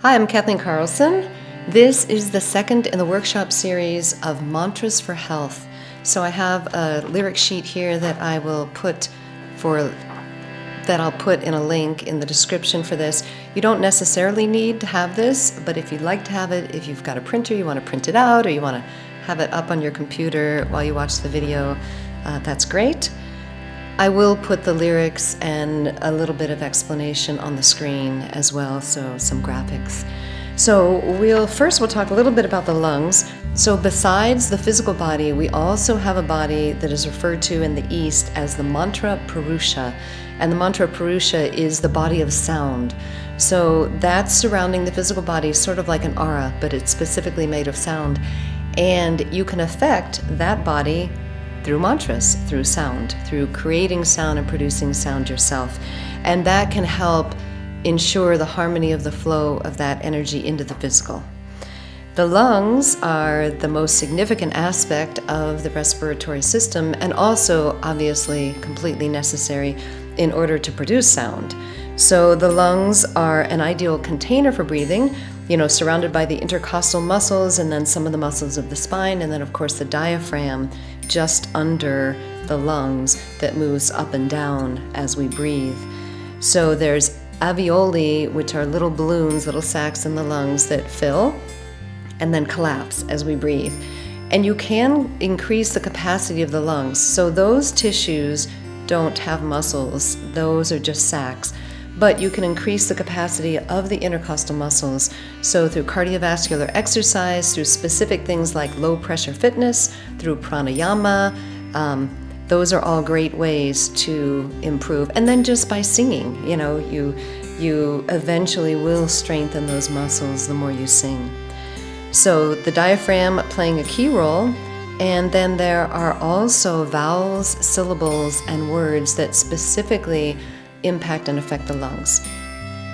Hi, I'm Kathleen Karlsen. This is the second in the workshop series of Mantras for Health. So I have a lyric sheet here that I'll put in a link in the description for this. You don't necessarily need to have this, but if you'd like to have it, if you've got a printer, you want to print it out, or you want to have it up on your computer while you watch the video, that's great. I will put the lyrics and a little bit of explanation on the screen as well, so some graphics. So we'll talk a little bit about the lungs. So besides the physical body, we also have a body that is referred to in the East as the mantra Purusha. And the mantra Purusha is the body of sound. So that's surrounding the physical body, sort of like an aura, but it's specifically made of sound. And you can affect that body through mantras, through sound, through creating sound and producing sound yourself. And that can help ensure the harmony of the flow of that energy into the physical. The lungs are the most significant aspect of the respiratory system, and also obviously completely necessary in order to produce sound. So the lungs are an ideal container for breathing, surrounded by the intercostal muscles and then some of the muscles of the spine, and then of course the diaphragm just under the lungs that moves up and down as we breathe. So there's alveoli, which are little balloons, little sacs in the lungs that fill and then collapse as we breathe. And you can increase the capacity of the lungs. So those tissues don't have muscles, those are just sacs. But you can increase the capacity of the intercostal muscles. So through cardiovascular exercise, through specific things like low pressure fitness, through pranayama, those are all great ways to improve. And then just by singing, you eventually will strengthen those muscles the more you sing. So the diaphragm playing a key role, and then there are also vowels, syllables, and words that specifically impact and affect the lungs.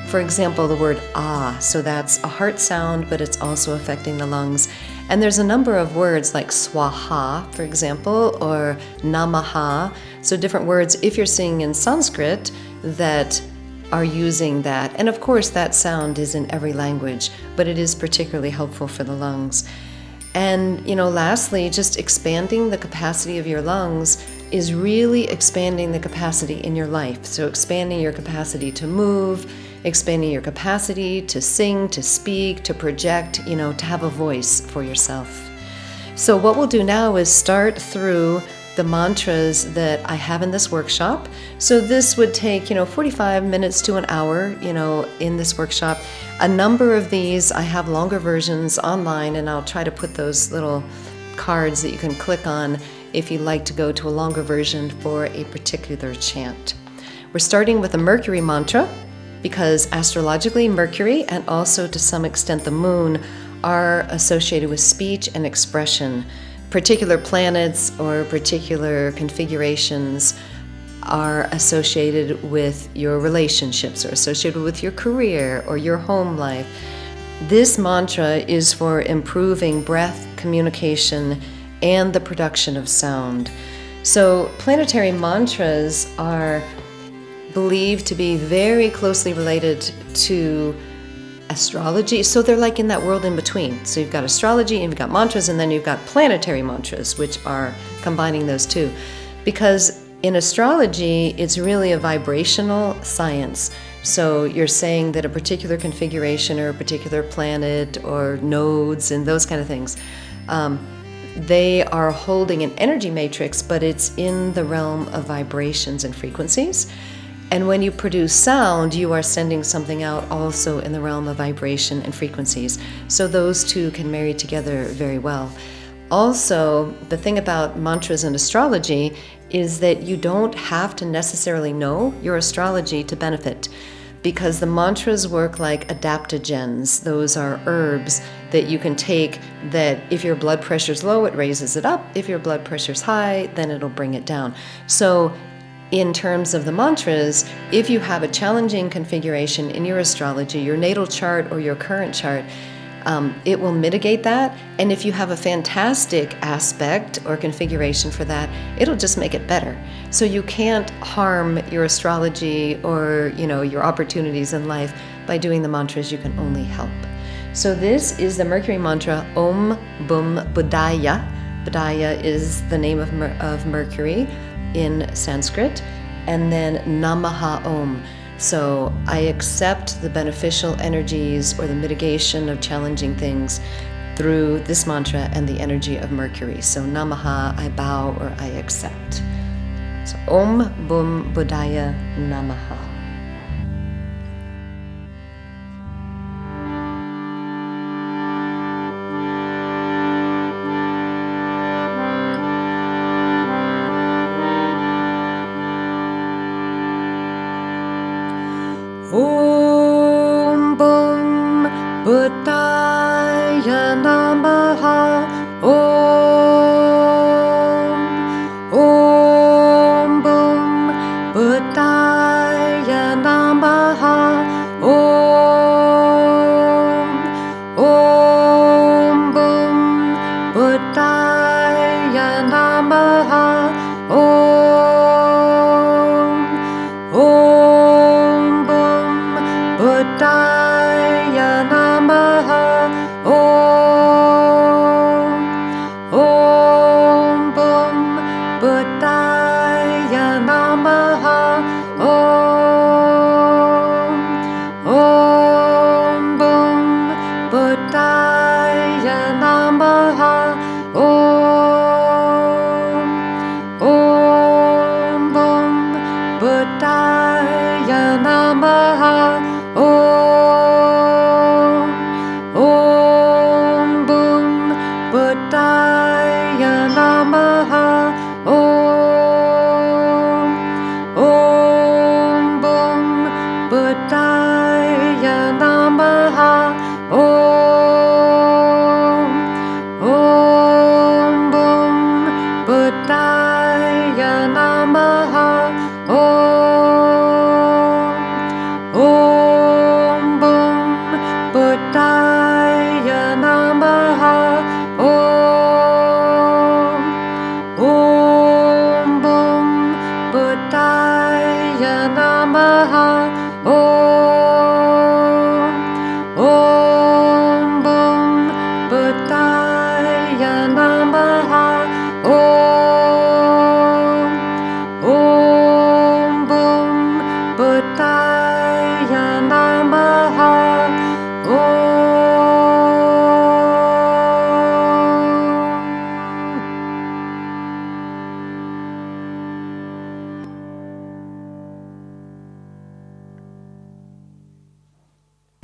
For example, the word ah, so that's a heart sound, but it's also affecting the lungs. And there's a number of words like swaha, for example, or namaha, so different words, if you're singing in Sanskrit, that are using that. And of course, that sound is in every language, but it is particularly helpful for the lungs. And, lastly, just expanding the capacity of your lungs is really expanding the capacity in your life. So expanding your capacity to move, expanding your capacity to sing, to speak, to project, to have a voice for yourself. So what we'll do now is start through the mantras that I have in this workshop. So this would take, 45 minutes to an hour, in this workshop. A number of these, I have longer versions online, and I'll try to put those little cards that you can click on if you'd like to go to a longer version for a particular chant. We're starting with the Mercury Mantra, because astrologically Mercury, and also to some extent the moon, are associated with speech and expression. Particular planets or particular configurations are associated with your relationships, or associated with your career or your home life. This mantra is for improving breath, communication, and the production of sound. So planetary mantras are believed to be very closely related to astrology. So they're like in that world in between. So you've got astrology and you've got mantras, and then you've got planetary mantras, which are combining those two. Because in astrology, it's really a vibrational science. So you're saying that a particular configuration or a particular planet or nodes and those kind of things, they are holding an energy matrix, but it's in the realm of vibrations and frequencies. And when you produce sound, you are sending something out also in the realm of vibration and frequencies. So those two can marry together very well. Also, the thing about mantras and astrology is that you don't have to necessarily know your astrology to benefit, because the mantras work like adaptogens. Those are herbs that you can take, that if your blood pressure's low, it raises it up. If your blood pressure's high, then it'll bring it down. So in terms of the mantras, if you have a challenging configuration in your astrology, your natal chart or your current chart, it will mitigate that. And if you have a fantastic aspect or configuration for that, it'll just make it better. So you can't harm your astrology or, your opportunities in life by doing the mantras, you can only help. So this is the Mercury Mantra, Om Bum Buddhaya. Buddhaya is the name of Mercury in Sanskrit, and then Namaha Om. So I accept the beneficial energies or the mitigation of challenging things through this mantra and the energy of Mercury. So Namaha, I bow or I accept. So Om Bum Buddhaya Namaha. Om Bum Buddhaya Namaha. Om Bum Buddhaya Namaha. Om Bum Buddhaya Namaha. Om Bum Buddhaya Namaha. Om Bum Buddhaya Namaha. Om Bum Buddhaya Namaha. Om Bum Buddhaya Namaha. Om Bum Buddhaya Namaha. Om Bum Buddhaya Namaha. Om Bum Buddhaya Namaha. Om Bum Buddhaya Namaha. Om Bum Buddhaya Namaha. Om Bum Buddhaya Namaha. Om Bum Buddhaya Namaha.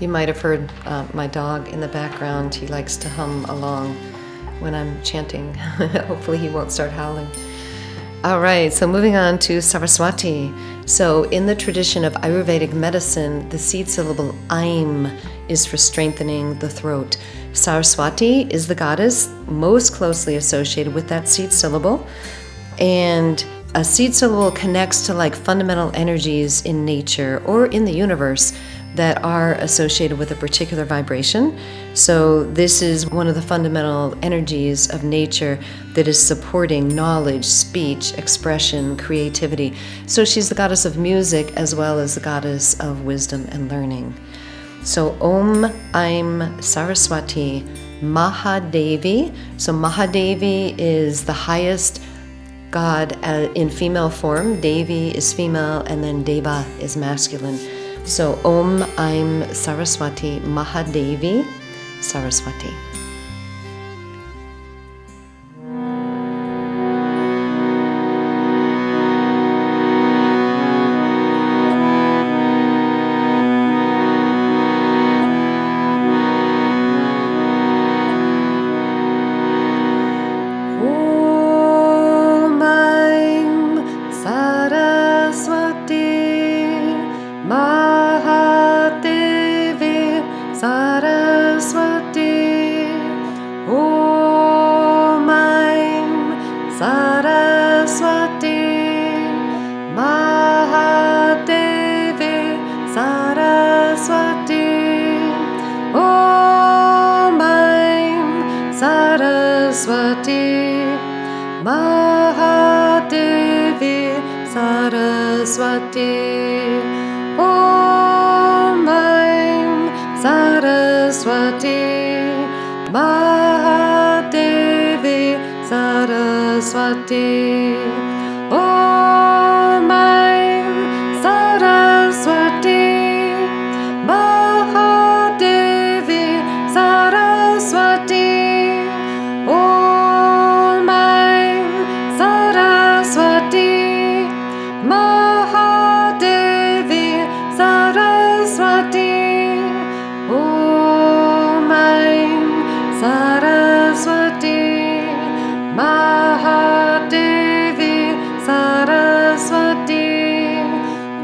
You might have heard my dog in the background. He likes to hum along when I'm chanting. Hopefully he won't start howling. All right, so moving on to Saraswati. So in the tradition of Ayurvedic medicine, the seed syllable AIM is for strengthening the throat. Saraswati is the goddess most closely associated with that seed syllable. And a seed syllable connects to like fundamental energies in nature or in the universe that are associated with a particular vibration. So this is one of the fundamental energies of nature that is supporting knowledge, speech, expression, creativity. So she's the goddess of music as well as the goddess of wisdom and learning. So Om AIM Saraswati Mahadevi. So Mahadevi is the highest god in female form. Devi is female, and then Deva is masculine. So Om AIM Saraswati Mahadevi Saraswati. Om AIM Saraswati Mahadevi Saraswati. Om AIM Saraswati Mahadevi Saraswati. Om AIM Saraswati Mahadevi Saraswati. Om AIM Saraswati Mahadevi Saraswati. Om AIM Saraswati Mahadevi Saraswati. Om AIM Saraswati Mahadevi Saraswati. Om AIM Saraswati Mahadevi Saraswati.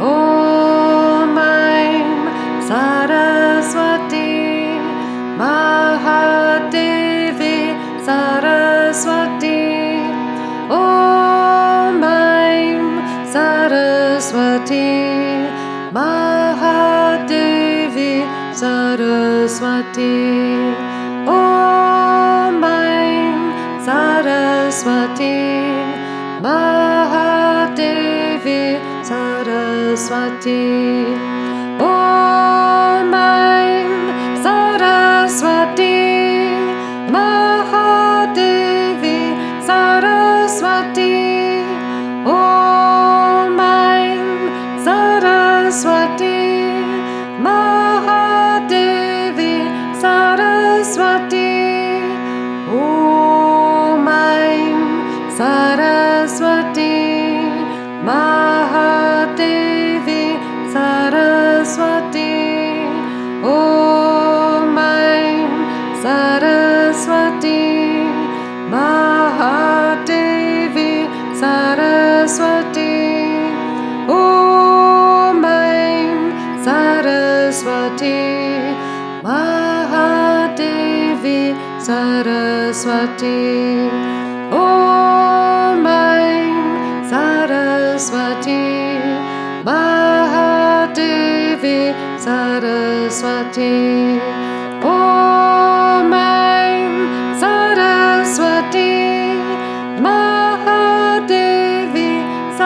Om AIM Saraswati Mahadevi Saraswati. Om AIM Saraswati Mahadevi Saraswati. Om AIM Saraswati Mahadevi Saraswati. Om AIM Saraswati Mahadevi Saraswati. Om AIM Saraswati Mahadevi Saraswati. Om AIM Saraswati Mahadevi Saraswati. Om AIM Saraswati Mahadevi Saraswati. Om AIM Saraswati Mahadevi Saraswati. Om AIM Saraswati Mahadevi Saraswati. Om AIM Saraswati Mahadevi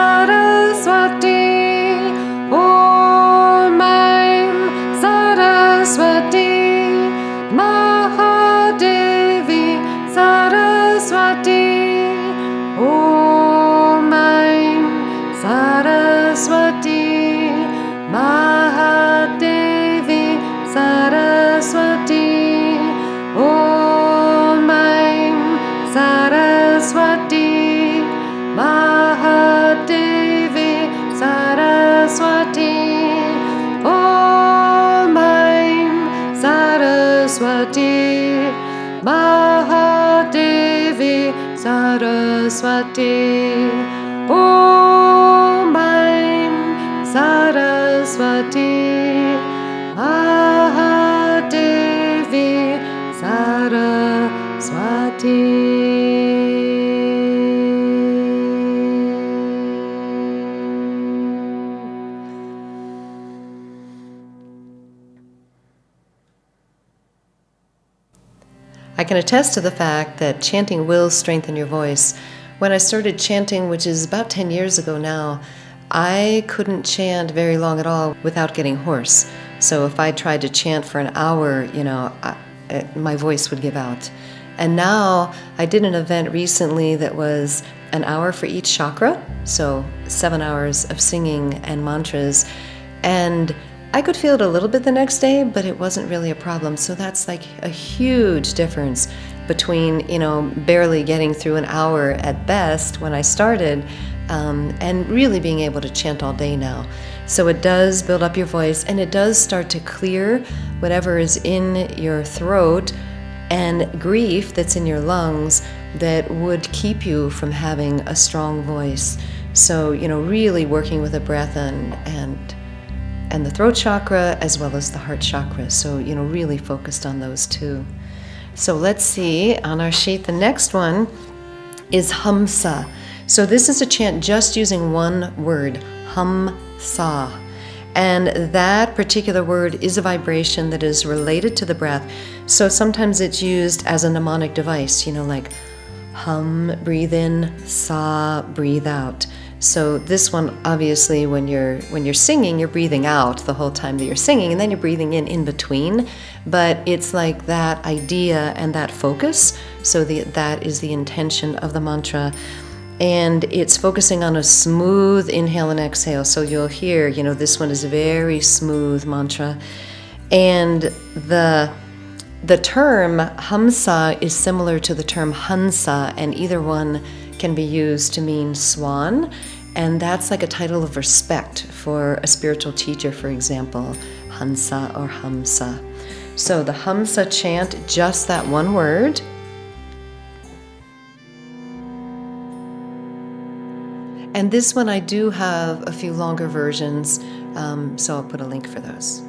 Saraswati. Om AIM Saraswati Mahadevi Saraswati. Om AIM Saraswati Mahadevi Saraswati. Om AIM Saraswati Mahadevi Saraswati. Om AIM Saraswati Mahadevi Saraswati. Om AIM Saraswati Mahadevi Saraswati. I can attest to the fact that chanting will strengthen your voice. When I started chanting, which is about 10 years ago now, I couldn't chant very long at all without getting hoarse. So if I tried to chant for an hour, my voice would give out. And now I did an event recently that was an hour for each chakra, so 7 hours of singing and mantras. And I could feel it a little bit the next day, but it wasn't really a problem. So that's like a huge difference between, barely getting through an hour at best when I started, and really being able to chant all day now. So it does build up your voice, and it does start to clear whatever is in your throat and grief that's in your lungs that would keep you from having a strong voice. So, really working with the breath and the throat chakra as well as the heart chakra. So, really focused on those two. So let's see on our sheet. The next one is Hamsa. So this is a chant just using one word, Hamsa. And that particular word is a vibration that is related to the breath. So sometimes it's used as a mnemonic device, like hum, breathe in, sa, breathe out. So this one, obviously, when you're singing, you're breathing out the whole time that you're singing, and then you're breathing in between. But it's like that idea and that focus. So that is the intention of the mantra. And it's focusing on a smooth inhale and exhale. So you'll hear, this one is a very smooth mantra. And the term Hamsa is similar to the term Hansa, and either one can be used to mean swan. And that's like a title of respect for a spiritual teacher, for example, Hansa or Hamsa. So the Hamsa chant, just that one word. And this one I do have a few longer versions, so I'll put a link for those.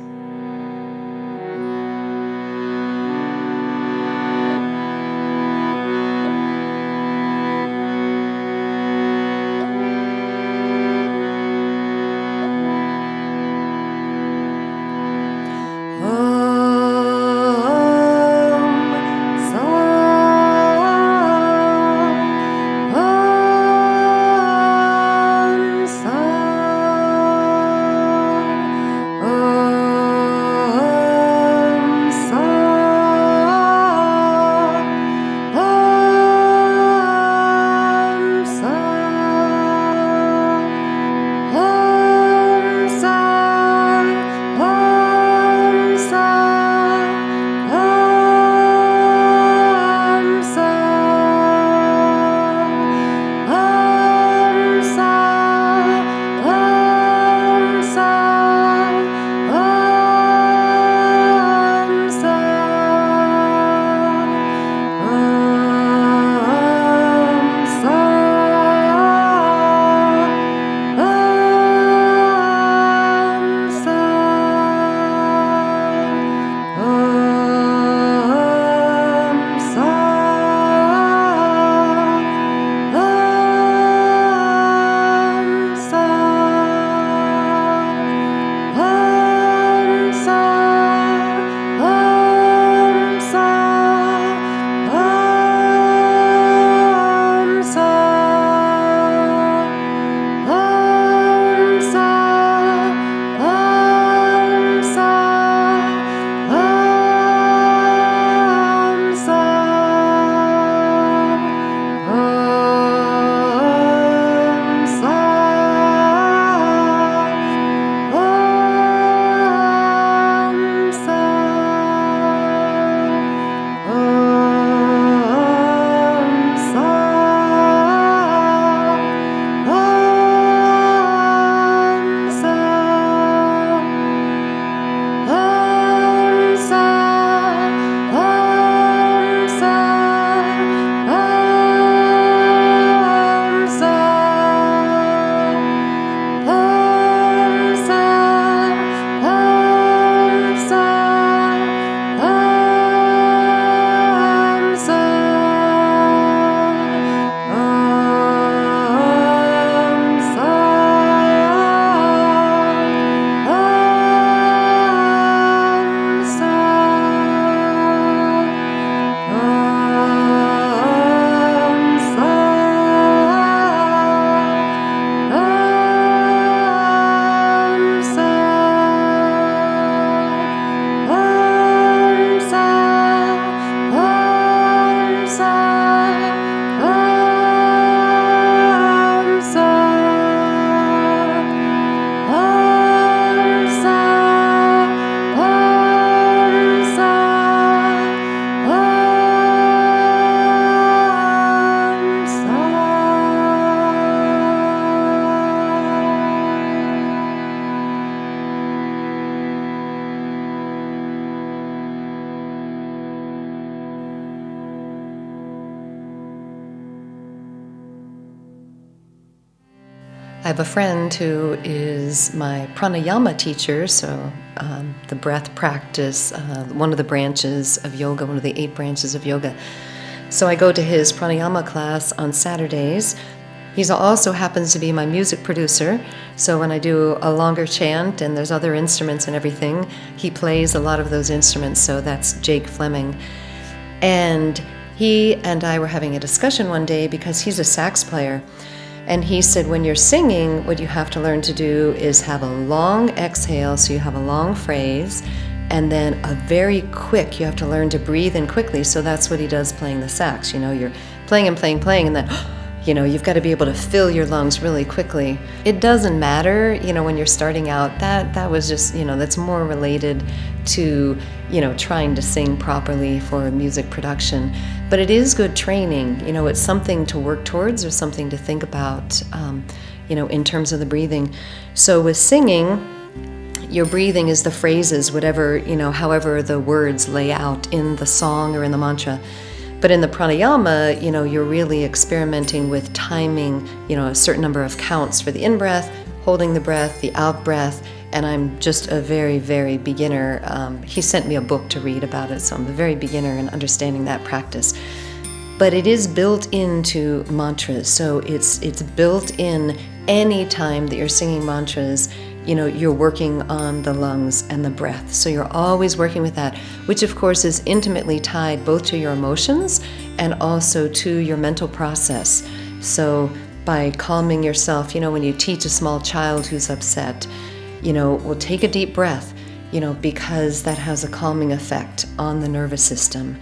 I have a friend who is my Pranayama teacher, so the breath practice, one of the branches of yoga, one of the 8 branches of yoga. So I go to his Pranayama class on Saturdays. He also happens to be my music producer, so when I do a longer chant and there's other instruments and everything, he plays a lot of those instruments, so that's Jake Fleming. And he and I were having a discussion one day because he's a sax player. And he said when you're singing, what you have to learn to do is have a long exhale, so you have a long phrase, and then a very quick, you have to learn to breathe in quickly. So that's what he does playing the sax. You're playing and playing, and then you've got to be able to fill your lungs really quickly. It doesn't matter, when you're starting out, that was just, that's more related to, trying to sing properly for music production. But it is good training, it's something to work towards or something to think about, in terms of the breathing. So with singing, your breathing is the phrases, whatever, however the words lay out in the song or in the mantra. But in the pranayama, you're really experimenting with timing, a certain number of counts for the in-breath, holding the breath, the out-breath, and I'm just a very, very beginner. He sent me a book to read about it, so I'm a very beginner in understanding that practice. But it is built into mantras, so it's built in any time that you're singing mantras. You're working on the lungs and the breath. So you're always working with that, which of course is intimately tied both to your emotions and also to your mental process. So by calming yourself, when you teach a small child who's upset, well, take a deep breath, because that has a calming effect on the nervous system.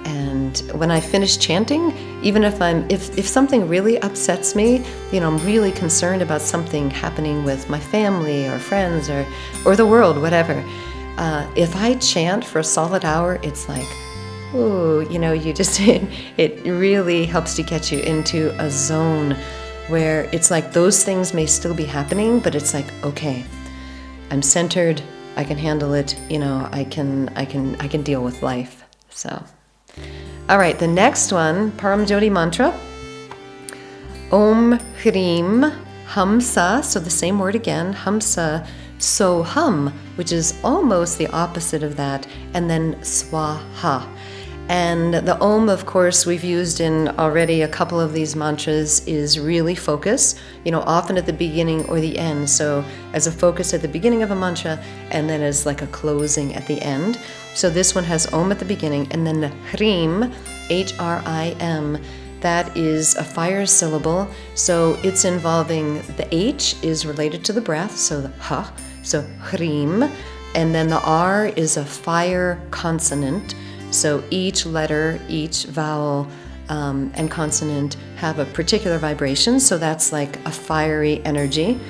And when I finish chanting, even if something really upsets me, I'm really concerned about something happening with my family or friends or the world, whatever. If I chant for a solid hour, it's like, ooh, you just, it really helps to get you into a zone where it's like those things may still be happening, but it's like, okay, I'm centered, I can handle it, I can deal with life. So, all right, the next one, Param Jyoti mantra, Om Hrim Hamsa, so the same word again, Hamsa Soham, which is almost the opposite of that, and then Swaha. And the Om, of course, we've used in already a couple of these mantras, is really focus, often at the beginning or the end. So as a focus at the beginning of a mantra, and then as like a closing at the end. So this one has Om at the beginning, and then the Hrim, H-R-I-M, that is a fire syllable. So it's involving the H is related to the breath, so the Ha, so Hrim, and then the R is a fire consonant. So each letter, each vowel, and consonant have a particular vibration, so that's like a fiery energy.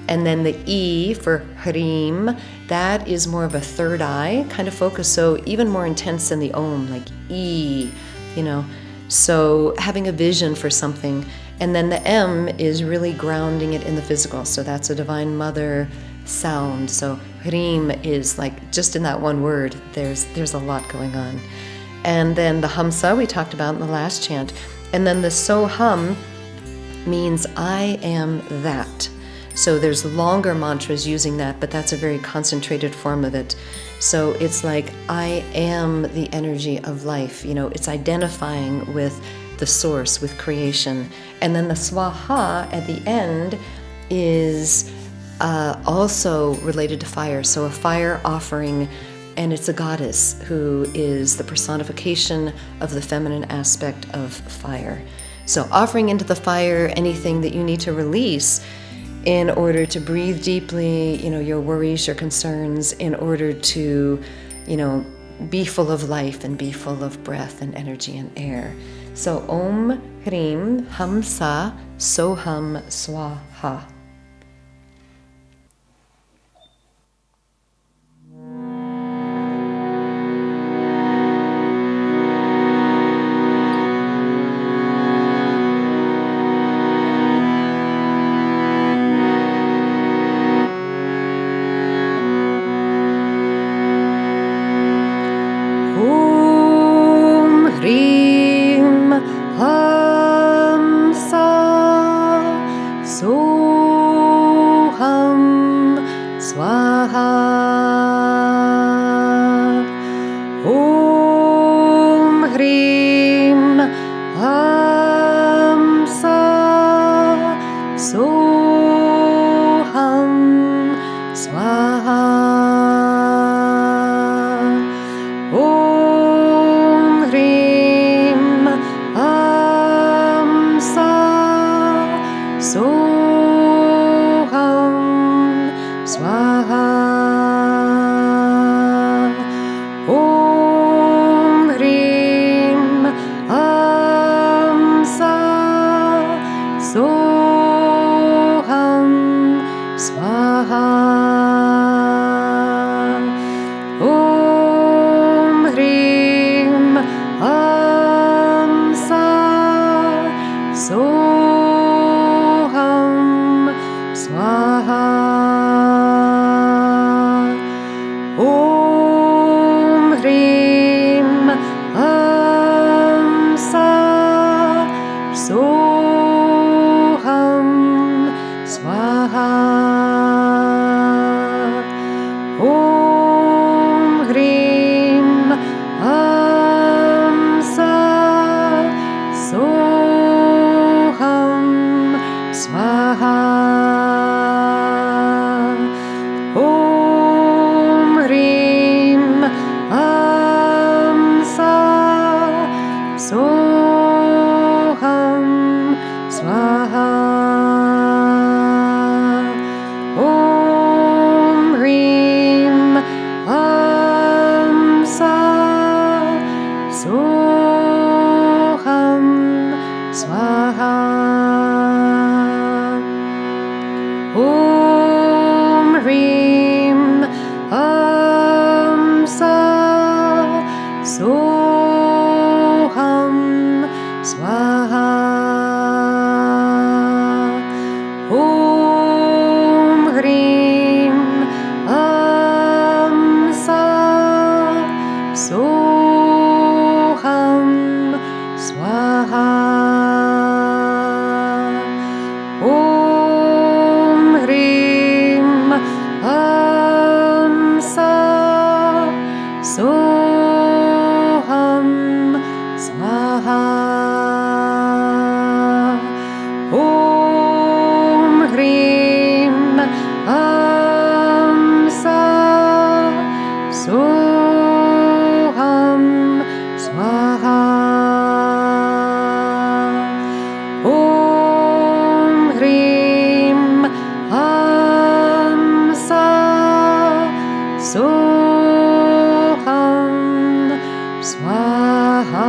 And then the E for Hrim, that is more of a third eye kind of focus, so even more intense than the Om, like E, so having a vision for something. And then the M is really grounding it in the physical, so that's a Divine Mother sound. So Hrim is like, just in that one word, there's a lot going on. And then the Hamsa we talked about in the last chant. And then the Soham means I am that. So there's longer mantras using that, but that's a very concentrated form of it. So it's like I am the energy of life. It's identifying with the source, with creation. And then the Swaha at the end is also related to fire. So a fire offering, and it's a goddess who is the personification of the feminine aspect of fire. So offering into the fire anything that you need to release in order to breathe deeply, your worries, your concerns, in order to, be full of life and be full of breath and energy and air. So Om Hrim Hamsa Soham Svaha. Soham Svaha. Om Hrim Hamsa Soham Svaha. Om Hrim Hamsa Soham Svaha. Om Hrim Hamsa Soham Svaha. Om Hrim Hamsa Soham Svaha.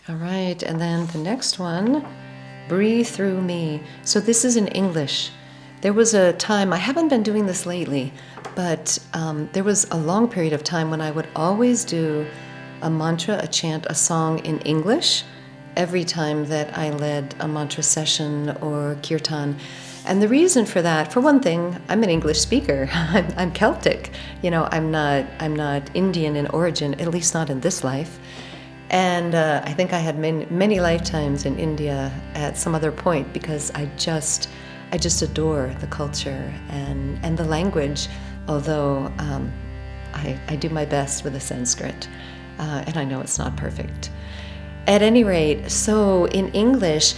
All right, and then the next one, breathe through me. So this is in English. There was a time, I haven't been doing this lately, but there was a long period of time when I would always do a mantra, a chant, a song in English every time that I led a mantra session or kirtan. And the reason for that, for one thing, I'm an English speaker. I'm Celtic. You know, I'm not Indian in origin, at least not in this life. And I think I had many lifetimes in India at some other point, because I just adore the culture and the language, although I do my best with the Sanskrit, and I know it's not perfect. At any rate, so in English,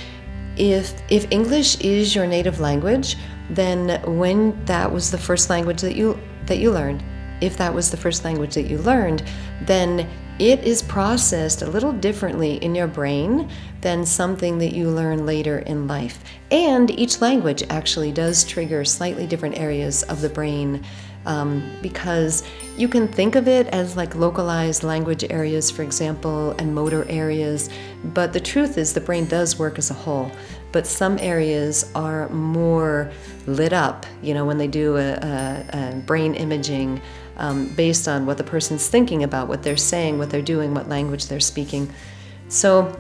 if English is your native language, then when that was the first language that you learned, if that was the first language that you learned, then it is processed a little differently in your brain than something that you learn later in life. And each language actually does trigger slightly different areas of the brain, because you can think of it as like localized language areas, for example, and motor areas. But the truth is the brain does work as a whole. But some areas are more lit up, you know, when they do a brain imaging, based on what the person's thinking about, what they're saying, what they're doing, what language they're speaking. So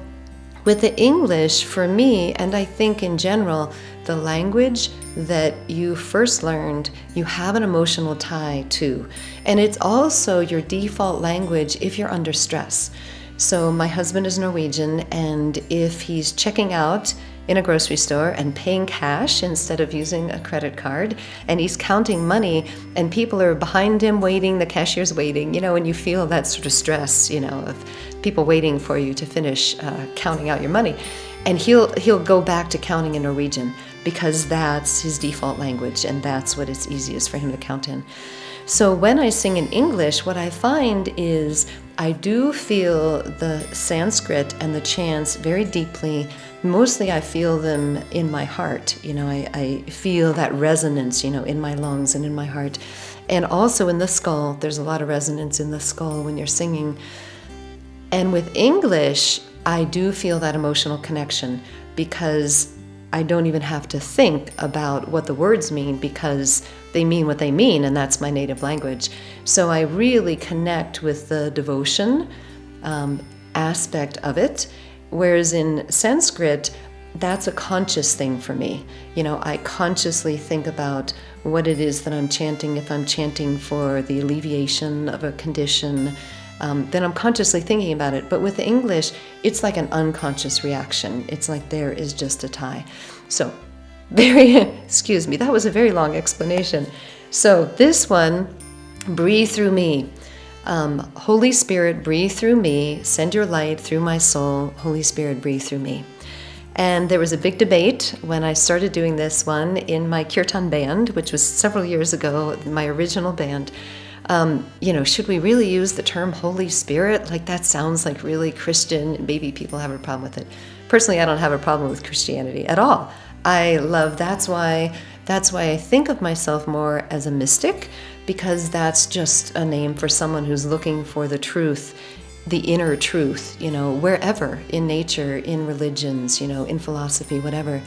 with the English, for me, and I think in general, the language that you first learned, you have an emotional tie to. And it's also your default language if you're under stress. So my husband is Norwegian, and if he's checking out in a grocery store and paying cash instead of using a credit card, and he's counting money and people are behind him waiting, the cashier's waiting, you know, and you feel that sort of stress, you know, of people waiting for you to finish counting out your money. And he'll go back to counting in Norwegian because that's his default language and that's what it's easiest for him to count in. So when I sing in English, what I find is I do feel the Sanskrit and the chants very deeply. Mostly I feel them in my heart. You know, I feel that resonance, you know, in my lungs and in my heart. And also in the skull. There's a lot of resonance in the skull when you're singing. And with English, I do feel that emotional connection because I don't even have to think about what the words mean because they mean what they mean, and that's my native language. So I really connect with the devotion aspect of it, whereas in Sanskrit, that's a conscious thing for me. You know, I consciously think about what it is that I'm chanting. If I'm chanting for the alleviation of a condition, then I'm consciously thinking about it. But with English, it's like an unconscious reaction. It's like there is just a tie. So, excuse me, that was a very long explanation. So this one, breathe through me. Holy Spirit, breathe through me. Send your light through my soul. Holy Spirit, breathe through me. And there was a big debate when I started doing this one in my kirtan band, which was several years ago, my original band. You know, should we really use the term Holy Spirit? Like that sounds like really Christian, and maybe people have a problem with it. Personally, I don't have a problem with Christianity at all. I love, that's why I think of myself more as a mystic, because that's just a name for someone who's looking for the truth, the inner truth, wherever, in nature, in religions, in philosophy, whatever.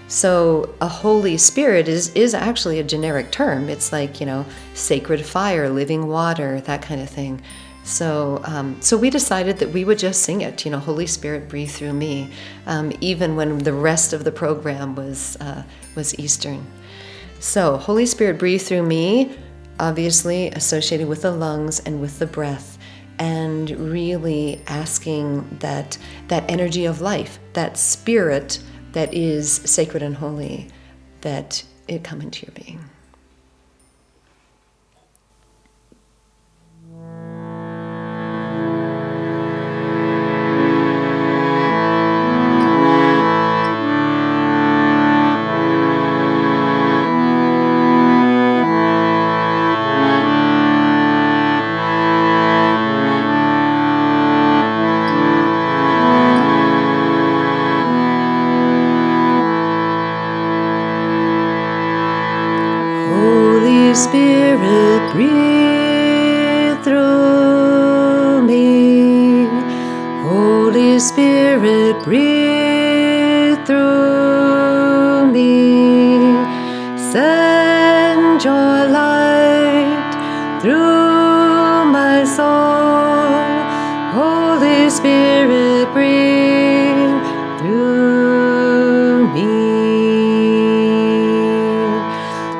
So a Holy Spirit is actually a generic term. It's like, sacred fire, living water, that kind of thing. So we decided that we would just sing it, Holy Spirit, breathe through me, even when the rest of the program was Eastern. So Holy Spirit, breathe through me, obviously associated with the lungs and with the breath, and really asking that energy of life, that spirit that is sacred and holy, that it come into your being. Spirit, breathe through me. Holy Spirit, breathe through me. Send your light through my soul. Holy Spirit, breathe through me.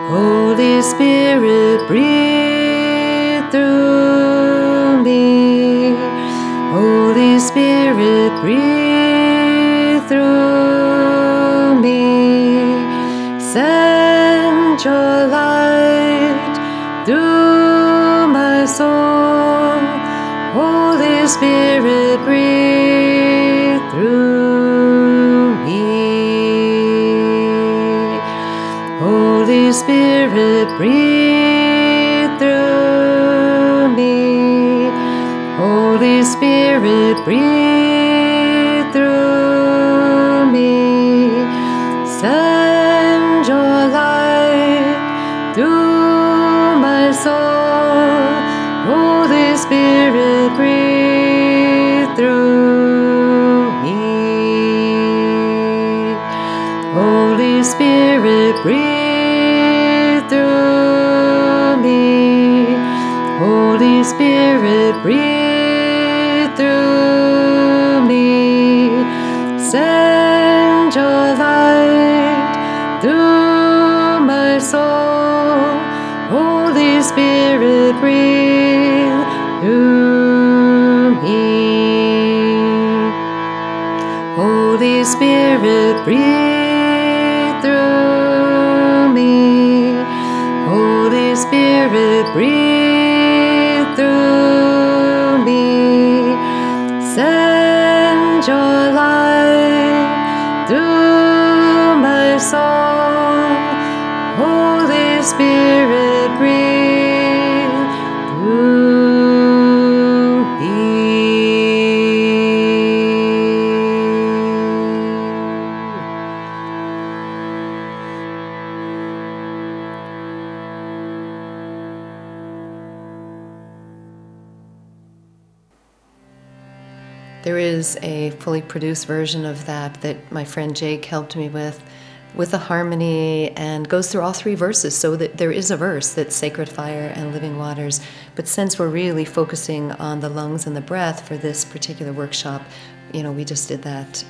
Holy Spirit, breathe through me. Holy Spirit, breathe through me. Send your light through my soul. Holy Spirit, breathe through me. Holy Spirit, breathe through me. Holy Spirit, breathe through me. Send your light through my soul. Holy Spirit, breathe through me. Holy Spirit, breathe through me. Holy Spirit, breathe through me. Send your light through my soul. Holy Spirit, breathe through me. Holy Spirit, breathe through me. Holy Spirit, breathe through me. Send your light through my soul. Holy Spirit, breathe through me. There is a fully produced version of that my friend Jake helped me with a harmony, and goes through all three verses, so that there is a verse that's sacred fire and living waters. But since we're really focusing on the lungs and the breath for this particular workshop, we just did that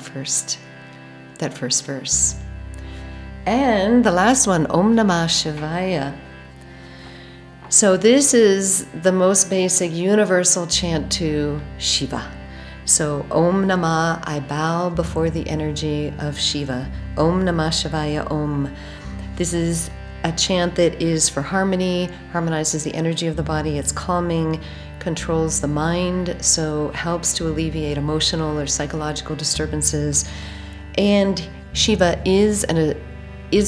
first verse. And the last one, Om Namah Shivaya. So this is the most basic universal chant to Shiva. So Om Namah, I bow before the energy of Shiva. Om Namah Shivaya Om. This is a chant that is for harmony, harmonizes the energy of the body. It's calming, controls the mind, so helps to alleviate emotional or psychological disturbances. And Shiva is a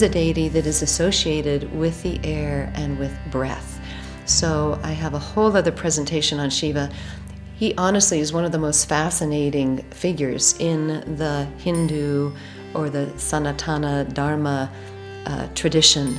deity that is associated with the air and with breath. So I have a whole other presentation on Shiva. He honestly is one of the most fascinating figures in the Hindu or the Sanatana Dharma tradition,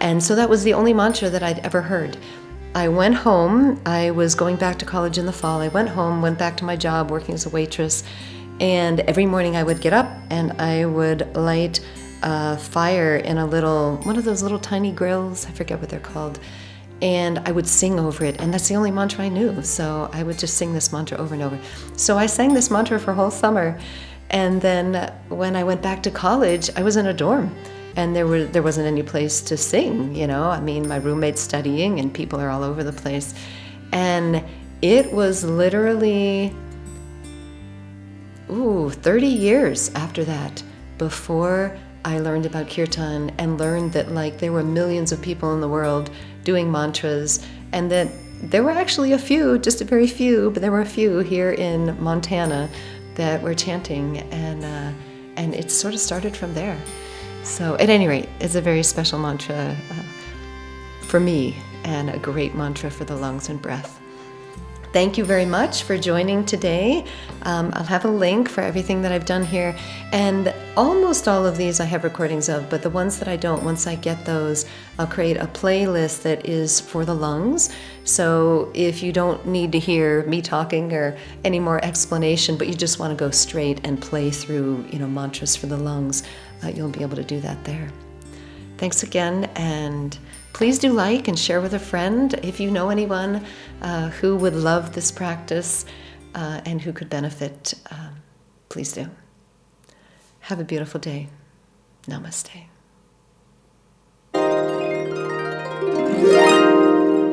And so that was the only mantra that I'd ever heard. I went home. I was going back to college in the fall. I went home, went back to my job working as a waitress, and every morning I would get up and I would light a fire in one of those little tiny grills, I forget what they're called, and I would sing over it, and that's the only mantra I knew, so I would just sing this mantra over and over. So I sang this mantra for a whole summer, and then when I went back to college, I was in a dorm. And there wasn't any place to sing, I mean, my roommate's studying and people are all over the place. And it was literally, 30 years after that before I learned about kirtan and learned that there were millions of people in the world doing mantras, and that there were actually a few, just a very few, but there were a few here in Montana that were chanting, and it sort of started from there. So at any rate, it's a very special mantra for me, and a great mantra for the lungs and breath. Thank you very much for joining today. I'll have a link for everything that I've done here, and almost all of these I have recordings of, but the ones that I don't, once I get those, I'll create a playlist that is for the lungs. So if you don't need to hear me talking or any more explanation, but you just want to go straight and play through, mantras for the lungs, you'll be able to do that there. Thanks again, and please do like and share with a friend if you know anyone who would love this practice and who could benefit. Please do. Have a beautiful day. Namaste.